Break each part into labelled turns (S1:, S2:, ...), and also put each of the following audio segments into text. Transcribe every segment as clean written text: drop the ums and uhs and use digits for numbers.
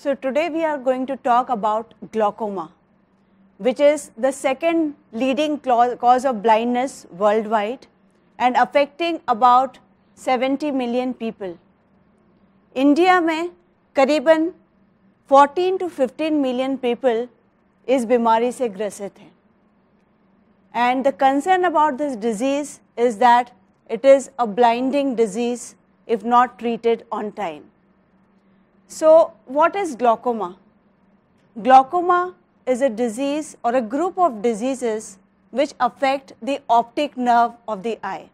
S1: So today we are going to talk about glaucoma, which is the second leading cause of blindness worldwide and affecting about 70 million people. India में करीबन 14 to 15 million people इस बीमारी से ग्रसित हैं. And the concern about this disease is that it is a blinding disease if not treated on time. So what is glaucoma? Glaucoma is a disease or a group of diseases which affect the optic nerve of the eye.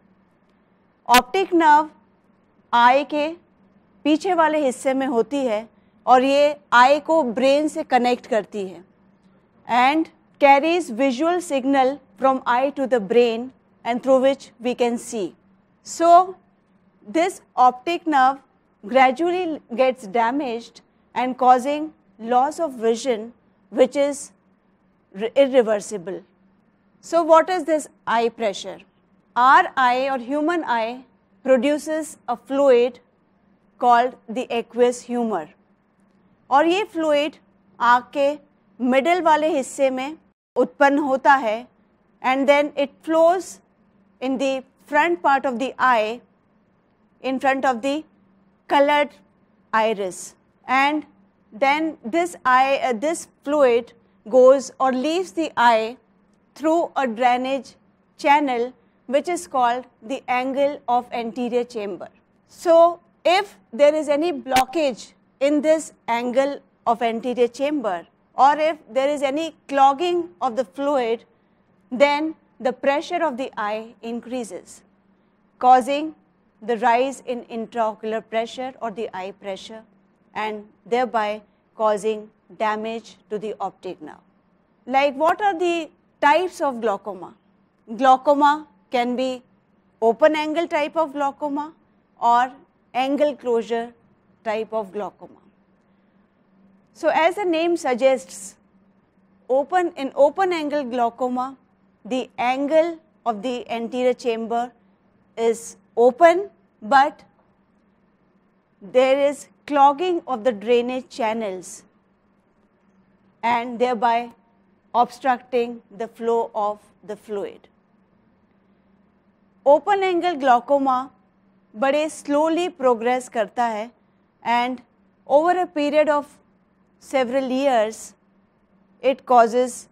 S1: Optic nerve eye के पीछे वाले हिस्से में होती है और ये आई को ब्रेन से कनेक्ट करती है and carries visual signal from eye to the brain and through which we can see. So this optic nerve gradually gets damaged and causing loss of vision, which is irreversible. So what is this eye pressure? Our eye or human eye produces a fluid called the aqueous humor और ये fluid आँख के middle वाले हिस्से में उत्पन्न होता है and then it flows in the front part of the eye in front of the colored iris, and then this fluid goes or leaves the eye through a drainage channel which is called the angle of anterior chamber. So if there is any blockage in this angle of anterior chamber or if there is any clogging of the fluid, then the pressure of the eye increases, causing the rise in intraocular pressure or the eye pressure and thereby causing damage to the optic nerve. Like, what are the types of glaucoma? Glaucoma can be open angle type of glaucoma or angle closure type of glaucoma. So as the name suggests, in open angle glaucoma, the angle of the anterior chamber is open, but there is clogging of the drainage channels and thereby obstructing the flow of the fluid. Open angle glaucoma बड़े slowly progress करता है and over a period of several years it causes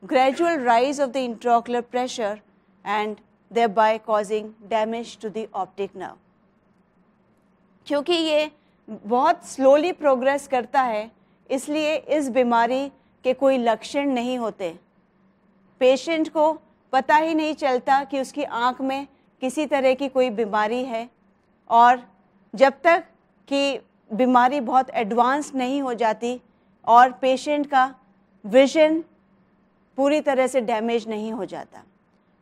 S1: gradual rise of the intraocular pressure and thereby causing damage to the optic nerve. क्योंकि ये बहुत slowly progress करता है इसलिए इस बीमारी के कोई लक्षण नहीं होते. पेशेंट को पता ही नहीं चलता कि उसकी आँख में किसी तरह की कोई बीमारी है और जब तक कि बीमारी बहुत एडवांस नहीं हो जाती और पेशेंट का विजन पूरी तरह से डैमेज नहीं हो जाता.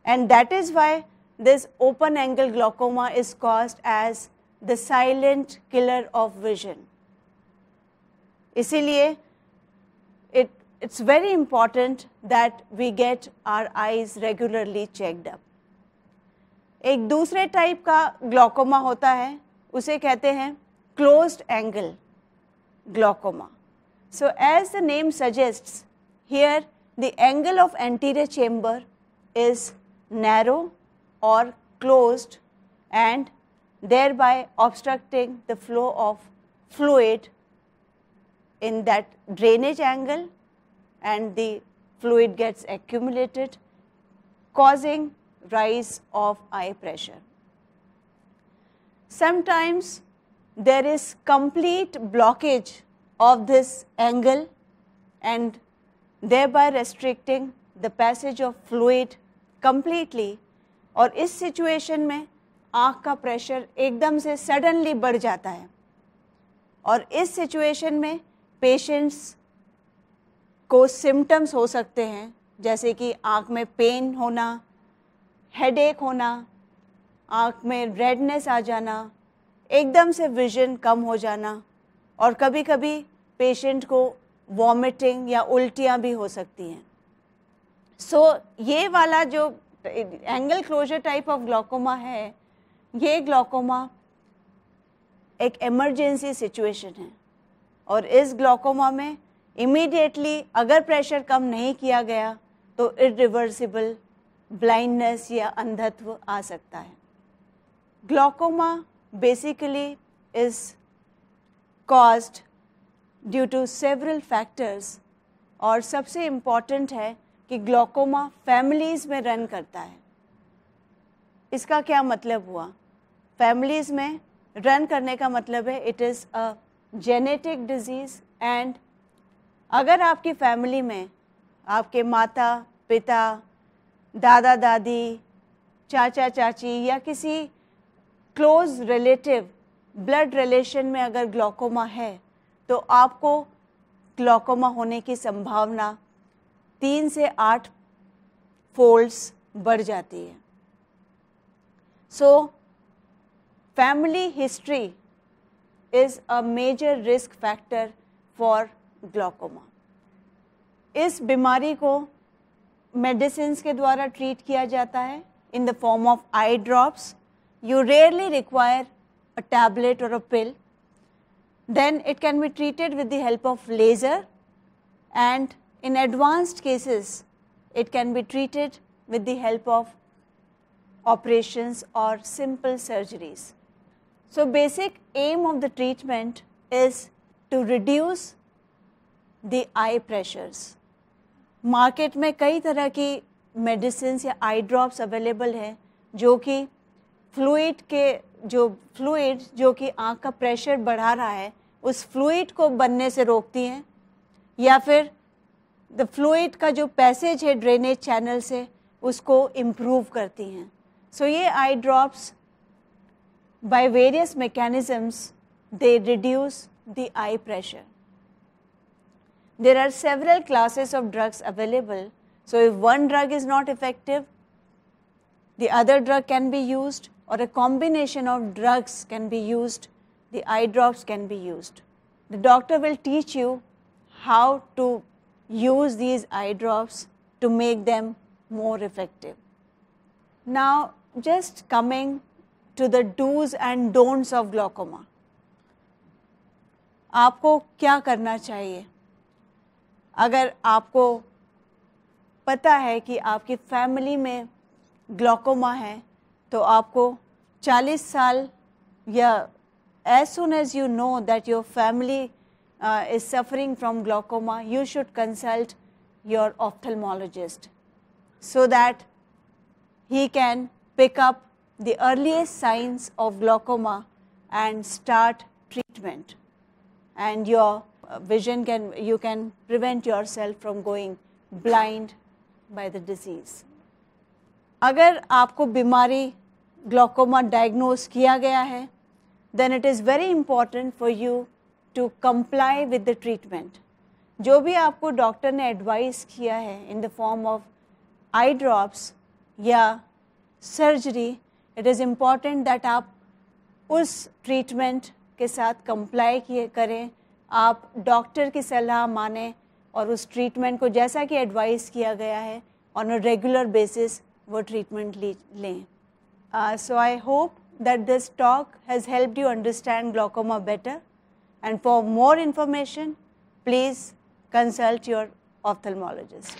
S1: And that is why this open angle glaucoma is caused as the silent killer of vision. इसीलिए it's very important that we get our eyes regularly checked up. एक दूसरे टाइप का ग्लॉकोमा होता है उसे कहते हैं closed angle glaucoma. So as the name suggests, here the angle of anterior chamber is narrow or closed and thereby obstructing the flow of fluid in that drainage angle and the fluid gets accumulated, causing rise of eye pressure. Sometimes there is complete blockage of this angle and thereby restricting the passage of fluid completely और इस situation में आँख का pressure एकदम से suddenly बढ़ जाता है और इस सिचुएशन में पेशेंट्स को सिम्टम्स हो सकते हैं जैसे कि आँख में पेन होना, हेडेक होना, आँख में रेडनेस आ जाना, एकदम से विजन कम हो जाना और कभी-कभी पेशेंट को वॉमिटिंग या उल्टियाँ भी हो सकती हैं. सो ये वाला जो angle closure type of glaucoma है, ये ग्लॉकोमा एक इमरजेंसी सिचुएशन है और इस ग्लॉकोमा में इमीडिएटली अगर प्रेशर कम नहीं किया गया तो इरिवर्सिबल ब्लाइंडनेस या अंधत्व आ सकता है। Glaucoma basically is caused due to several factors और सबसे इम्पॉर्टेंट है कि ग्लॉकोमा फैमिलीज़ में रन करता है। इसका क्या मतलब हुआ? फैमिलीज़ में रन करने का मतलब है it is a genetic disease and अगर आपकी फैमिली में आपके माता पिता, दादा दादी, चाचा चाची या किसी क्लोज रिलेटिव ब्लड रिलेशन में अगर ग्लॉकोमा है तो आपको ग्लॉकोमा होने की संभावना 3 से 8 फोल्ड्स बढ़ जाती है। So family history is a major risk factor for glaucoma. इस बीमारी को मेडिसिन्स के द्वारा ट्रीट किया जाता है in the form of eye drops. You rarely require a tablet or a pill. Then it can be treated with the help of laser, and in advanced cases it can be treated with the help of operations or simple surgeries. So basic aim of the treatment is to reduce the eye pressures. Market में कई तरह की medicines या eye drops available हैं जो कि fluid जो कि आँख का प्रेशर बढ़ा रहा है उस फ्लूइड को बनने से रोकती हैं या फिर द फ्लूइड का जो पैसेज है ड्रेनेज चैनल से उसको इम्प्रूव करती हैं। सो ये eye drops by various mechanisms they reduce the I pressure. There are several classes of drugs available. So if one drug is not effective, the other drug can be used or a combination of drugs can be used. The eye drops can be used. The doctor will teach you how to use these eye drops to make them more effective. Now just coming to the do's and don'ts of glaucoma. आपको क्या करना चाहिए? अगर आपको पता है कि आपकी फैमिली में ग्लॉकोमा है तो आपको 40 साल या as soon as you know that your family is suffering from glaucoma, you should consult your ophthalmologist so that he can pick up the earliest signs of glaucoma and start treatment, and your you can prevent yourself from going blind by the disease. अगर आपको बीमारी glaucoma diagnose किया गया है then it is very important for you to comply with the treatment. जो भी आपको doctor ने एडवाइस किया है in the form of eye drops या surgery, it is important that आप उस ट्रीटमेंट के साथ कंप्लाई करें, आप डॉक्टर की सलाह मानें और उस ट्रीटमेंट को जैसा कि एडवाइस किया गया है ऑन अ रेगुलर बेसिस वो ट्रीटमेंट लें. So I hope that this talk has helped you understand glaucoma better, and for more information please consult your ophthalmologist.